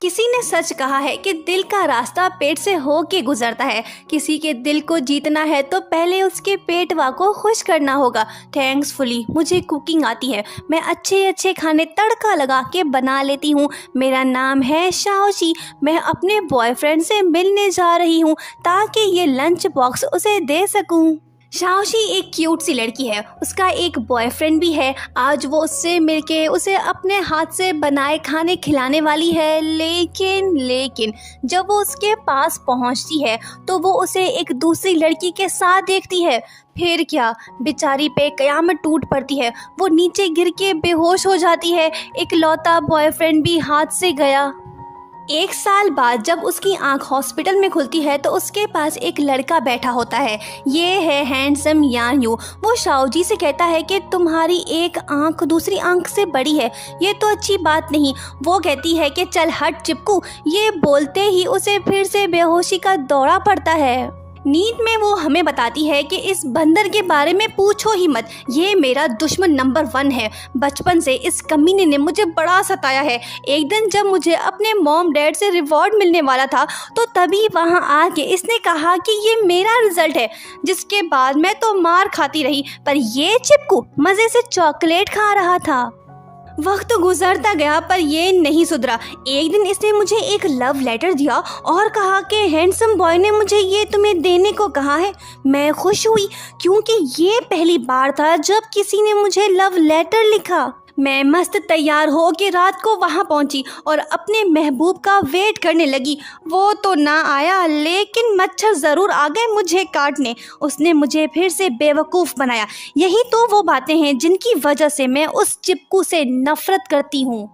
किसी ने सच कहा है कि दिल का रास्ता पेट से होके गुजरता है। किसी के दिल को जीतना है तो पहले उसके पेटवा को खुश करना होगा। थैंक्सफुली मुझे कुकिंग आती है। मैं अच्छे अच्छे खाने तड़का लगा के बना लेती हूँ। मेरा नाम है शाओशी। मैं अपने बॉयफ्रेंड से मिलने जा रही हूँ ताकि ये लंच बॉक्स उसे दे सकूँ। शाओशी एक क्यूट सी लड़की है। उसका एक बॉयफ्रेंड भी है। आज वो उससे मिलके उसे अपने हाथ से बनाए खाने खिलाने वाली है। लेकिन जब वो उसके पास पहुंचती है तो वो उसे एक दूसरी लड़की के साथ देखती है। फिर क्या, बेचारी पे कयामत टूट पड़ती है। वो नीचे गिर के बेहोश हो जाती है। इकलौता बॉयफ्रेंड भी हाथ से गया। 1 साल बाद जब उसकी आंख हॉस्पिटल में खुलती है तो उसके पास एक लड़का बैठा होता है। ये है हैंडसम यान यू। वो शाओजी से कहता है कि तुम्हारी एक आंख दूसरी आंख से बड़ी है, ये तो अच्छी बात नहीं। वो कहती है कि चल हट चिपकू। ये बोलते ही उसे फिर से बेहोशी का दौरा पड़ता है। नींद में वो हमें बताती है कि इस बंदर के बारे में पूछो ही मत, ये मेरा दुश्मन नंबर 1 है। बचपन से इस कमीने ने मुझे बड़ा सताया है। एक दिन जब मुझे अपने मॉम डैड से रिवॉर्ड मिलने वाला था तो तभी वहाँ आके इसने कहा कि ये मेरा रिजल्ट है, जिसके बाद मैं तो मार खाती रही। पर ये चिपकू मज़े से चॉकलेट खा रहा था। वक्त गुजरता गया पर ये नहीं सुधरा। एक दिन इसने मुझे एक लव लेटर दिया और कहा कि हैंडसम बॉय ने मुझे ये तुम्हें देने को कहा है। मैं खुश हुई क्योंकि ये पहली बार था जब किसी ने मुझे लव लेटर लिखा। मैं मस्त तैयार हो के रात को वहाँ पहुँची और अपने महबूब का वेट करने लगी। वो तो ना आया, लेकिन मच्छर ज़रूर आ गए मुझे काटने। उसने मुझे फिर से बेवकूफ़ बनाया। यही तो वो बातें हैं जिनकी वजह से मैं उस चिपकू से नफ़रत करती हूँ।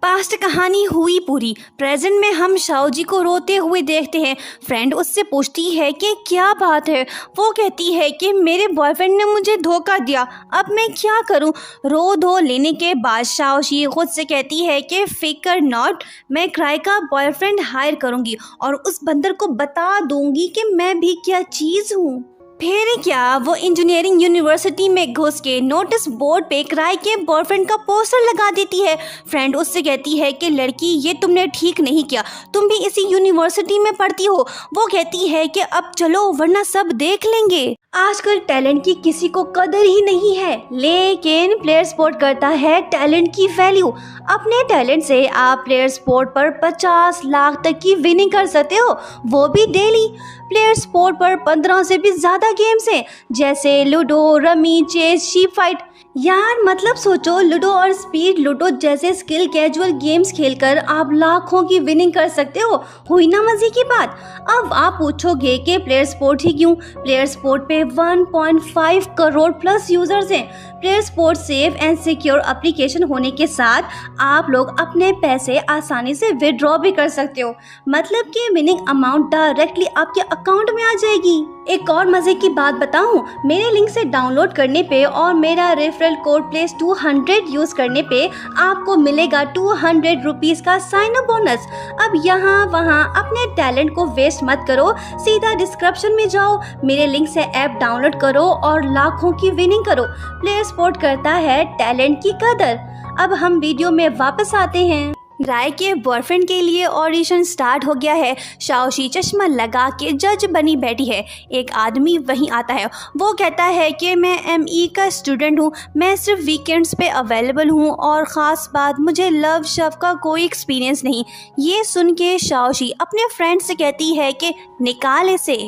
पास्ट कहानी हुई पूरी। प्रेजेंट में हम शाओजी को रोते हुए देखते हैं। फ्रेंड उससे पूछती है कि क्या बात है। वो कहती है कि मेरे बॉयफ्रेंड ने मुझे धोखा दिया, अब मैं क्या करूं। रो धो लेने के बाद शाओशी खुद से कहती है कि फिकर नॉट, मैं क्राई का बॉयफ्रेंड हायर करूंगी और उस बंदर को बता दूंगी कि मैं भी क्या चीज़ हूँ। फिर क्या, वो इंजीनियरिंग यूनिवर्सिटी में घुस के नोटिस बोर्ड पे क्राई के बॉयफ्रेंड का पोस्टर लगा देती है। फ्रेंड उससे कहती है कि लड़की ये तुमने ठीक नहीं किया, तुम भी इसी यूनिवर्सिटी में पढ़ती हो। वो कहती है कि अब चलो वरना सब देख लेंगे। आजकल टैलेंट की किसी को कदर ही नहीं है, लेकिन प्लेयर स्पोर्ट करता है टैलेंट की वैल्यू। अपने टैलेंट से आप प्लेयर स्पोर्ट पर 50 लाख तक की विनिंग कर सकते हो, वो भी डेली। प्लेयर स्पोर्ट पर 15 से भी ज़्यादा गेम्स हैं, जैसे ludo, rummy, chess, sheep fight. यार मतलब सोचो, लूडो और स्पीड लूडो जैसे स्किल कैजुअल गेम्स खेलकर आप लाखों की विनिंग कर सकते हो। हुई ना मजे की बात। अब आप पूछोगे कि प्लेयर स्पोर्ट ही क्यों? प्लेयर स्पोर्ट पे 1.5 करोड़ प्लस यूजर्स हैं। Player sport safe and secure application होने के साथ आप लोग अपने पैसे आसानी से विड्रॉ भी कर सकते हो। मतलब कि विनिंग अमाउंट डायरेक्टली आपके अकाउंट में आ जाएगी। एक और मजे की बात बताऊं, मेरे लिंक से डाउनलोड करने पे और मेरा रेफरल कोड प्लेस 200 यूज करने पे आपको मिलेगा 200 रुपीज का साइन अप बोनस। अब यहाँ वहाँ अपने टैलेंट को वेस्ट मत करो, सीधा डिस्क्रिप्शन में जाओ, मेरे लिंक से ऐप डाउनलोड करो और लाखों की विनिंग करो। प्लेयर स्पोर्ट करता है टैलेंट की कदर। अब हम वीडियो में वापस आते हैं। राय के बॉयफ्रेंड के लिए ऑडिशन स्टार्ट हो गया है। शाओशी चश्मा लगा के जज बनी बैठी है। एक आदमी वहीं आता है। वो कहता है कि मैं ME का स्टूडेंट हूँ, मैं सिर्फ वीकेंड्स पे अवेलेबल हूँ और ख़ास बात मुझे लव शव का कोई एक्सपीरियंस नहीं। ये सुन के शाओशी अपने फ्रेंड से कहती है कि निकाल इसे।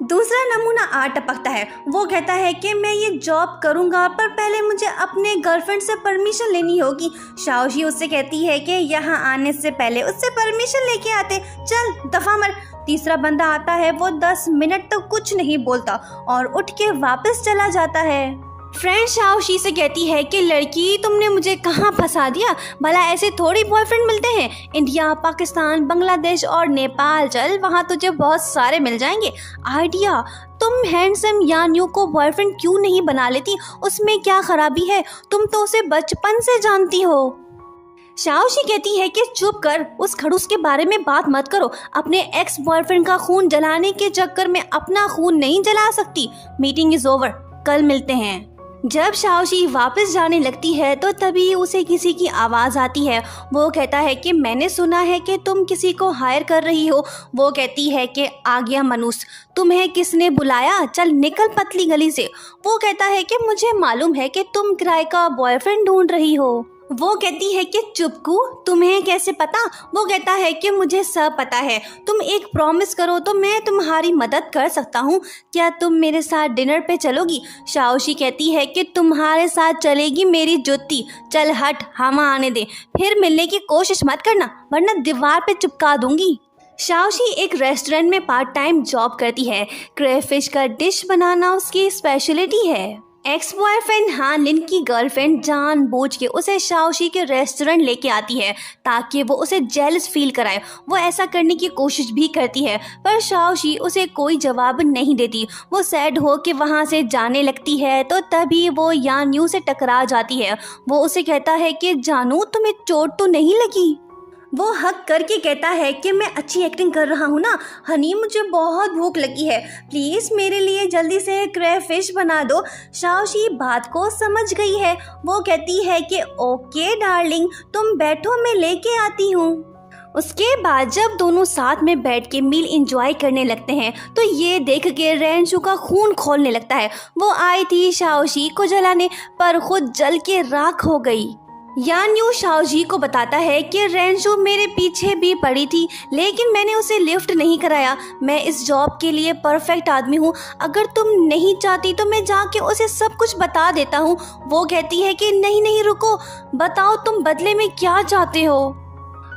दूसरा नमूना आ टपकता है। वो कहता है कि मैं ये जॉब करूँगा पर पहले मुझे अपने गर्लफ्रेंड से परमिशन लेनी होगी। शाओशी उससे कहती है कि यहाँ आने से पहले उससे परमिशन लेके आते, चल दफा मर। तीसरा बंदा आता है। वो 10 मिनट तक कुछ नहीं बोलता और उठ के वापस चला जाता है। फ्रेंड शाओशी से कहती है कि लड़की तुमने मुझे कहाँ फंसा दिया, भला ऐसे थोड़ी बॉयफ्रेंड मिलते हैं। इंडिया, पाकिस्तान, बांग्लादेश और नेपाल चल, वहाँ तुझे बहुत सारे मिल जाएंगे। आइडिया, तुम हैंडसम यान यू को बॉयफ्रेंड क्यों नहीं बना लेती? उसमें क्या खराबी है, तुम तो उसे बचपन से जानती हो। शाओशी कहती है कि चुप कर, उस खड़ूस के बारे में बात मत करो। अपने एक्स बॉयफ्रेंड का खून जलाने के चक्कर में अपना खून नहीं जला सकती। मीटिंग इज ओवर, कल मिलते हैं। जब शाओशी वापस जाने लगती है तो तभी उसे किसी की आवाज़ आती है। वो कहता है कि मैंने सुना है कि तुम किसी को हायर कर रही हो। वो कहती है कि आ गया मनुष्य, तुम्हें किसने बुलाया, चल निकल पतली गली से। वो कहता है कि मुझे मालूम है कि तुम किराए का बॉयफ्रेंड ढूंढ रही हो। वो कहती है कि चुपकू, तुम्हें कैसे पता। वो कहता है कि मुझे सब पता है, तुम एक प्रॉमिस करो तो मैं तुम्हारी मदद कर सकता हूँ। क्या तुम मेरे साथ डिनर पे चलोगी। शाओशी कहती है कि तुम्हारे साथ चलेगी मेरी जुत्ती, चल हट, हवा आने दे, फिर मिलने की कोशिश मत करना वरना दीवार पे चिपका दूंगी। शाओशी एक रेस्टोरेंट में पार्ट टाइम जॉब करती है। क्रेफिश का डिश बनाना उसकी स्पेशलिटी है। एक्स बॉयफ्रेंड हान लिन की गर्लफ्रेंड जानबूझ के उसे शाओशी के रेस्टोरेंट लेके आती है ताकि वो उसे जेलस फील कराए। वो ऐसा करने की कोशिश भी करती है पर शाओशी उसे कोई जवाब नहीं देती। वो सैड हो के वहाँ से जाने लगती है तो तभी वो यान यू से टकरा जाती है। वो उसे कहता है कि जानू, तुम्हें चोट तो नहीं लगी। वो हक करके कहता है कि मैं अच्छी एक्टिंग कर रहा हूँ ना। हनी, मुझे बहुत भूख लगी है, प्लीज़ मेरे लिए जल्दी से क्रेफिश बना दो। शाओशी बात को समझ गई है। वो कहती है कि ओके डार्लिंग, तुम बैठो, मैं लेके आती हूँ। उसके बाद जब दोनों साथ में बैठ के मील एंजॉय करने लगते हैं तो ये देख के रेंशु का खून खोलने लगता है। वो आई थी शाओशी को जलाने पर खुद जल के राख हो गई। यान यू शाओजी को बताता है कि रेंशु मेरे पीछे भी पड़ी थी लेकिन मैंने उसे लिफ्ट नहीं कराया। मैं इस जॉब के लिए परफेक्ट आदमी हूँ, अगर तुम नहीं चाहती तो मैं जाके उसे सब कुछ बता देता हूँ। वो कहती है कि नहीं नहीं रुको, बताओ तुम बदले में क्या चाहते हो।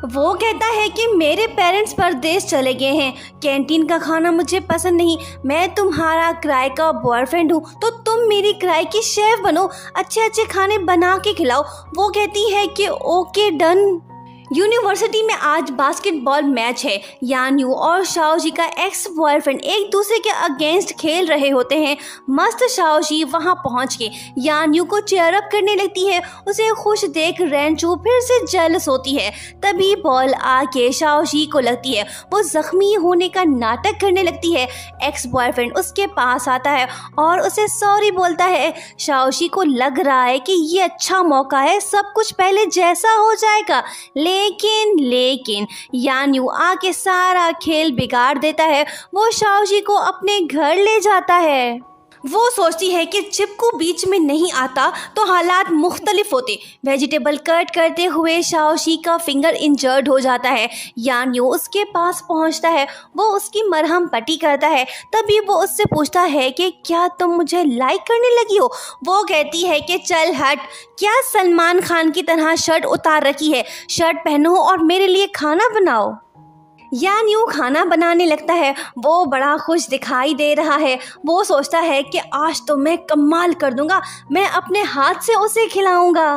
वो कहता है कि मेरे पेरेंट्स परदेश चले गए हैं, कैंटीन का खाना मुझे पसंद नहीं, मैं तुम्हारा किराए का बॉयफ्रेंड हूँ तो तुम मेरी किराए की शेफ बनो, अच्छे अच्छे खाने बना के खिलाओ। वो कहती है कि ओके डन। यूनिवर्सिटी में आज बास्केटबॉल मैच है। यान यू और शाओजी का एक्स बॉयफ्रेंड एक दूसरे के अगेंस्ट खेल रहे होते हैं। मस्त शाओजी वहां पहुंच के यान यू को चेयर अप करने लगती है। उसे खुश देख रेंचू फिर से जेलस होती है। तभी बॉल आके शाओजी को लगती है। वो जख्मी होने का नाटक करने लगती है। एक्स बॉयफ्रेंड उसके पास आता है और उसे सॉरी बोलता है। शाओजी को लग रहा है कि ये अच्छा मौका है, सब कुछ पहले जैसा हो जाएगा। लेकिन यान यू आके सारा खेल बिगाड़ देता है। वो शाओजी को अपने घर ले जाता है। वो सोचती है कि चिपकू बीच में नहीं आता तो हालात मुख्तलिफ होते। वेजिटेबल कट करते हुए शाओशी का फिंगर इंजर्ड हो जाता है। यान यू उसके पास पहुंचता है। वो उसकी मरहम पट्टी करता है। तभी वो उससे पूछता है कि क्या तुम मुझे लाइक करने लगी हो। वो कहती है कि चल हट, क्या सलमान खान की तरह शर्ट उतार रखी है, शर्ट पहनो और मेरे लिए खाना बनाओ। यान यू खाना बनाने लगता है। वो बड़ा खुश दिखाई दे रहा है। वो सोचता है कि आज तो मैं कमाल कर दूंगा, मैं अपने हाथ से उसे खिलाऊंगा।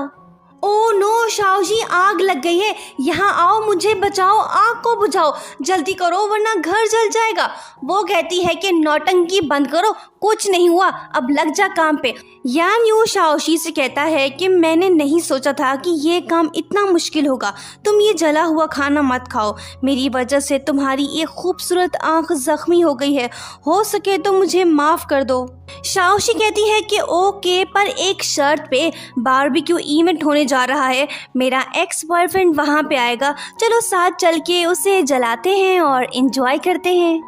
ओ नो शाओजी, आग लग गई है, यहाँ आओ, मुझे बचाओ, आग को बुझाओ, जल्दी करो वरना घर जल जाएगा। वो कहती है कि नौटंकी बंद करो, कुछ नहीं हुआ, अब लग जा काम पे। यान यू शाओशी से कहता है कि मैंने नहीं सोचा था कि ये काम इतना मुश्किल होगा, तुम ये जला हुआ खाना मत खाओ, मेरी वजह से तुम्हारी एक खूबसूरत आंख जख्मी हो गई है, हो सके तो मुझे माफ़ कर दो। शाओशी कहती है कि ओके, पर एक शर्त पे, बारबेक्यू इवेंट होने जा रहा है, मेरा एक्स बॉयफ्रेंड वहाँ पे आएगा, चलो साथ चल के उसे जलाते हैं और एंजॉय करते हैं।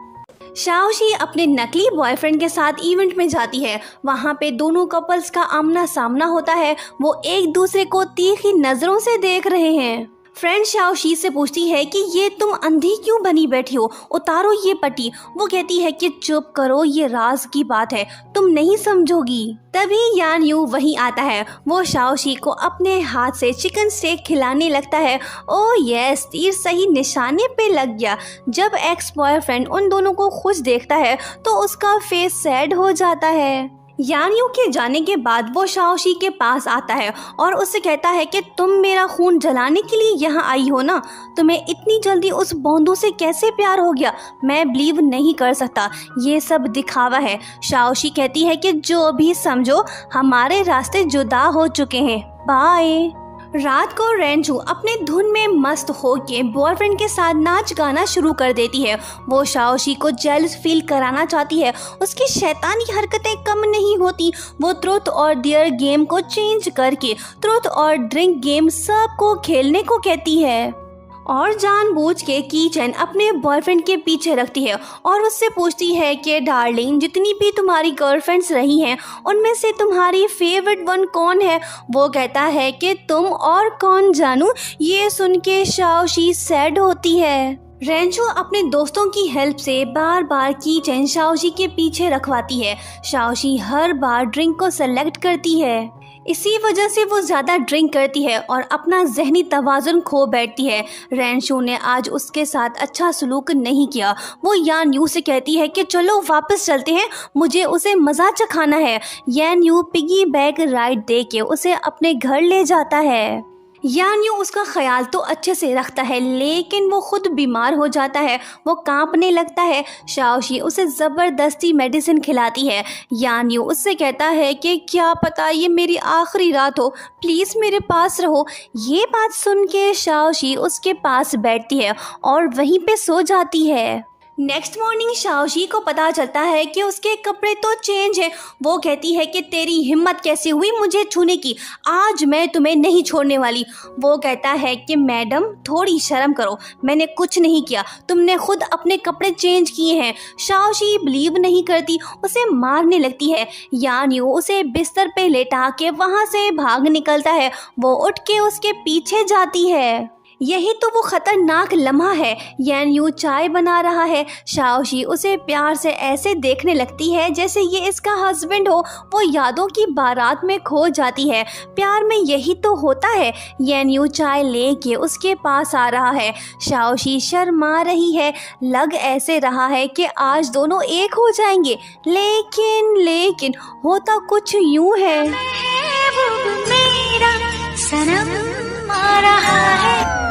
शाओशी अपने नकली बॉयफ्रेंड के साथ इवेंट में जाती है। वहाँ पे दोनों कपल्स का आमना सामना होता है। वो एक दूसरे को तीखी नज़रों से देख रहे हैं। फ्रेंड शाओशी से पूछती है कि ये तुम अंधी क्यों बनी बैठी हो, उतारो ये पट्टी। वो कहती है कि चुप करो, ये राज की बात है, तुम नहीं समझोगी। तभी यान यू वहीं आता है। वो शाओशी को अपने हाथ से चिकन स्टेक खिलाने लगता है। ओह यस, तीर सही निशाने पे लग गया। जब एक्स बॉयफ्रेंड उन दोनों को खुश देखता है तो उसका फेस सैड हो जाता है। यान यू के जाने के बाद वो शाओशी के पास आता है और उससे कहता है कि तुम मेरा खून जलाने के लिए यहाँ आई हो ना, तुम्हें इतनी जल्दी उस बोंदू से कैसे प्यार हो गया, मैं बिलीव नहीं कर सकता, ये सब दिखावा है। शाओशी कहती है कि जो भी समझो, हमारे रास्ते जुदा हो चुके हैं, बाय। रात को रेंजू अपने धुन में मस्त होके बॉयफ्रेंड के साथ नाच गाना शुरू कर देती है। वो शाओशी को जेलस फील कराना चाहती है। उसकी शैतानी हरकतें कम नहीं होती। वो ट्रुथ और डेयर गेम को चेंज करके ट्रुथ और ड्रिंक गेम सबको खेलने को कहती है और जानबूझ के कीचेन अपने बॉयफ्रेंड के पीछे रखती है और उससे पूछती है कि डार्लिंग, जितनी भी तुम्हारी गर्लफ्रेंड्स रही हैं उनमें से तुम्हारी फेवरेट वन कौन है। वो कहता है कि तुम, और कौन जानू। ये सुन के शाओशी सैड होती है। रेंचो अपने दोस्तों की हेल्प से बार बार कीचेन शाओशी के पीछे रखवाती है। शाओशी हर बार ड्रिंक को सेलेक्ट करती है। इसी वजह से वो ज़्यादा ड्रिंक करती है और अपना जहनी तवाज़ुन खो बैठती है। रेंशू ने आज उसके साथ अच्छा सलूक नहीं किया। वो यान यू से कहती है कि चलो वापस चलते हैं, मुझे उसे मज़ा चखाना है। यान यू पिगी बैक राइड दे के उसे अपने घर ले जाता है। यान यू उसका ख्याल तो अच्छे से रखता है, लेकिन वो खुद बीमार हो जाता है। वो कांपने लगता है। शाओशी उसे ज़बरदस्ती मेडिसिन खिलाती है। यान यू उससे कहता है कि क्या पता ये मेरी आखिरी रात हो, प्लीज़ मेरे पास रहो। ये बात सुन के शाओशी उसके पास बैठती है और वहीं पे सो जाती है। नेक्स्ट मॉर्निंग शाओशी को पता चलता है कि उसके कपड़े तो चेंज हैं। वो कहती है कि तेरी हिम्मत कैसे हुई मुझे छूने की, आज मैं तुम्हें नहीं छोड़ने वाली। वो कहता है कि मैडम थोड़ी शर्म करो, मैंने कुछ नहीं किया, तुमने खुद अपने कपड़े चेंज किए हैं। शाओशी बिलीव नहीं करती, उसे मारने लगती है। यान यू उसे बिस्तर पे लेटा के वहाँ से भाग निकलता है। वो उठ के उसके पीछे जाती है। यही तो वो खतरनाक लम्हा है। यान यू चाय बना रहा है। शाओशी उसे प्यार से ऐसे देखने लगती है जैसे ये इसका हस्बैंड हो। वो यादों की बारात में खो जाती है। प्यार में यही तो होता है। यान यू चाय लेके उसके पास आ रहा है। शाओशी शर्मा रही है। लग ऐसे रहा है कि आज दोनों एक हो जाएंगे, लेकिन होता कुछ यूं है। मेरा सनम आ रहा है।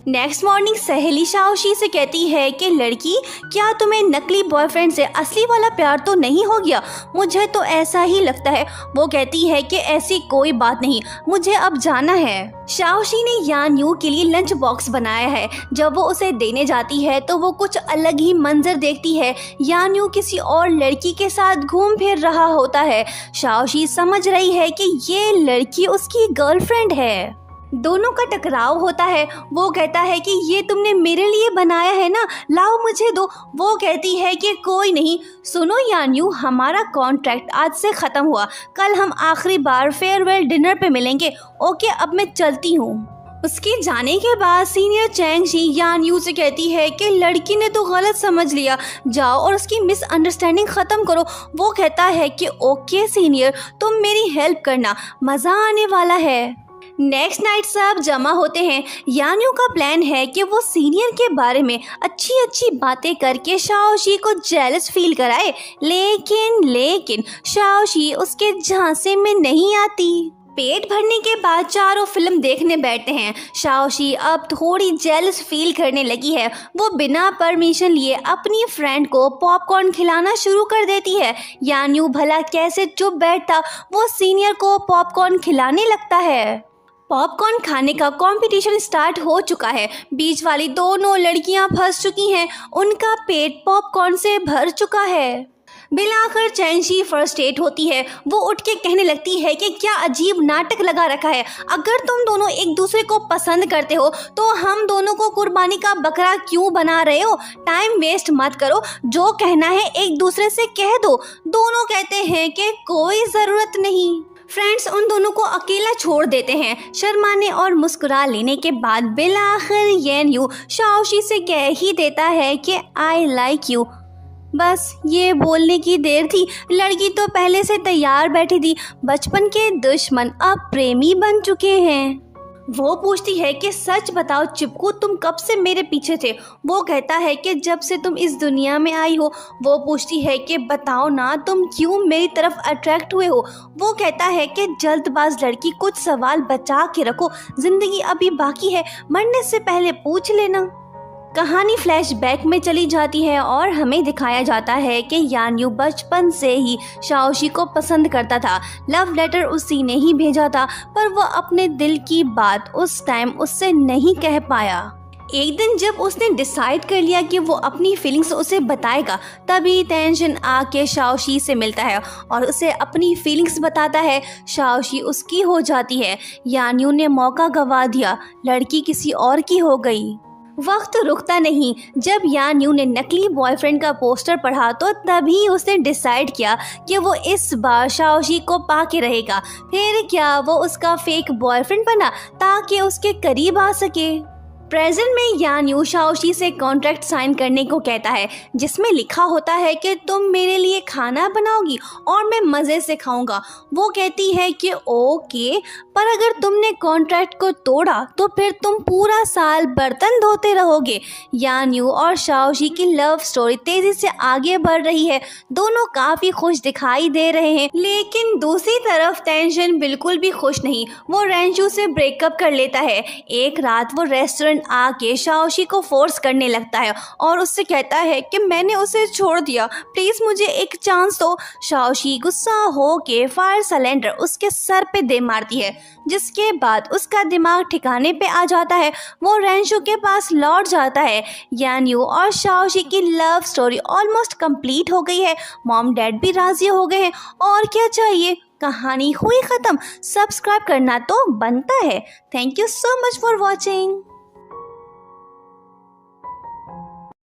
नेक्स्ट मॉर्निंग सहेली शाओशी से कहती है कि लड़की, क्या तुम्हें नकली बॉयफ्रेंड से असली वाला प्यार तो नहीं हो गया? मुझे तो ऐसा ही लगता है। वो कहती है कि ऐसी कोई बात नहीं, मुझे अब जाना है। शाओशी ने यान यू के लिए लंच बॉक्स बनाया है। जब वो उसे देने जाती है तो वो कुछ अलग ही मंजर देखती है। यान यू किसी और लड़की के साथ घूम फिर रहा होता है। शाओशी समझ रही है कि ये लड़की उसकी गर्लफ्रेंड है। दोनों का टकराव होता है। वो कहता है कि ये तुमने मेरे लिए बनाया है ना, लाओ मुझे दो। वो कहती है कि कोई नहीं, सुनो यान यू, हमारा कॉन्ट्रैक्ट आज से ख़त्म हुआ। कल हम आखिरी बार फेयरवेल डिनर पे मिलेंगे। ओके, अब मैं चलती हूँ। उसके जाने के बाद सीनियर चैंगशी यान यू से कहती है कि लड़की ने तो गलत समझ लिया, जाओ और उसकी मिसअंडरस्टैंडिंग ख़त्म करो। वो कहता है कि ओके सीनियर, तुम मेरी हेल्प करना, मज़ा आने वाला है। नेक्स्ट नाइट सब जमा होते हैं। यान यू का प्लान है कि वो सीनियर के बारे में अच्छी अच्छी बातें करके शाओशी को जेलस फील कराए, लेकिन शाओशी उसके झांसे में नहीं आती। पेट भरने के बाद चारों फिल्म देखने बैठते हैं। शाओशी अब थोड़ी जेलस फील करने लगी है। वो बिना परमिशन लिए अपनी फ्रेंड को पॉपकॉर्न खिलाना शुरू कर देती है। यान यू भला कैसे चुप बैठता, वो सीनियर को पॉपकॉर्न खिलाने लगता है। पॉपकॉर्न खाने का कंपटीशन स्टार्ट हो चुका है। बीच वाली दोनों लड़कियां फंस चुकी हैं। उनका पेट पॉपकॉर्न से भर चुका है। बिलाकर चैंगशी फ्रस्ट्रेट होती है। वो उठ के कहने लगती है कि क्या अजीब नाटक लगा रखा है। अगर तुम दोनों एक दूसरे को पसंद करते हो तो हम दोनों को कुर्बानी का बकरा क्यों बना रहे हो? टाइम वेस्ट मत करो, जो कहना है एक दूसरे से कह दो। दोनों कहते हैं कि कोई ज़रूरत नहीं। फ्रेंड्स उन दोनों को अकेला छोड़ देते हैं। शर्माने और मुस्कुरा लेने के बाद बिलाखिर यान यू शाओशी से कह ही देता है कि आई लाइक यू। बस ये बोलने की देर थी। लड़की तो पहले से तैयार बैठी थी। बचपन के दुश्मन अब प्रेमी बन चुके हैं। वो पूछती है कि सच बताओ चिपकू, तुम कब से मेरे पीछे थे? वो कहता है कि जब से तुम इस दुनिया में आई हो। वो पूछती है कि बताओ ना, तुम क्यों मेरी तरफ अट्रैक्ट हुए हो? वो कहता है कि जल्दबाज लड़की, कुछ सवाल बचा के रखो, जिंदगी अभी बाकी है, मरने से पहले पूछ लेना। कहानी फ्लैशबैक में चली जाती है और हमें दिखाया जाता है कि यान्यू बचपन से ही शाओशी को पसंद करता था। लव लेटर उसी ने ही भेजा था, पर वो अपने दिल की बात उस टाइम उससे नहीं कह पाया। एक दिन जब उसने डिसाइड कर लिया कि वो अपनी फीलिंग्स उसे बताएगा, तभी तेंशन आके शाओशी से मिलता है और उसे अपनी फीलिंग्स बताता है। शाओशी उसकी हो जाती है। यान्यू ने मौका गंवा दिया, लड़की किसी और की हो गई। वक्त रुकता नहीं। जब यान्यू ने नकली बॉयफ्रेंड का पोस्टर पढ़ा तो तभी उसने डिसाइड किया कि वो इस बार शाओशी को पाके रहेगा। फिर क्या वो उसका फेक बॉयफ्रेंड बना ताकि उसके करीब आ सके। प्रेजेंट में यान्यू शाओशी से कॉन्ट्रैक्ट साइन करने को कहता है, जिसमें लिखा होता है कि तुम मेरे लिए खाना बनाओगी और मैं मज़े से खाऊंगा। वो कहती है कि ओके, पर अगर तुमने कॉन्ट्रैक्ट को तोड़ा तो फिर तुम पूरा साल बर्तन धोते रहोगे। यान्यू और शाओशी की लव स्टोरी तेजी से आगे बढ़ रही है। दोनों काफ़ी खुश दिखाई दे रहे हैं, लेकिन दूसरी तरफ तेंशन बिल्कुल भी खुश नहीं। वो रेंशू से ब्रेकअप कर लेता है। एक रात वो रेस्टोरेंट आके शाओशी को फोर्स करने लगता है और उससे कहता है कि मैंने उसे छोड़ दिया, प्लीज मुझे एक चांस दो। शाओशी गुस्सा हो के फायर सिलेंडर उसके सर पे दे मारती है, जिसके बाद उसका दिमाग ठिकाने पे आ जाता है। वो रेंशू के पास लौट जाता है। यान्यू और शाओशी की लव स्टोरी ऑलमोस्ट कंप्लीट हो गई है। मॉम डैड भी राजी हो गए हैं, और क्या चाहिए। कहानी हुई खत्म। सब्सक्राइब करना तो बनता है। Thank you so much for watching.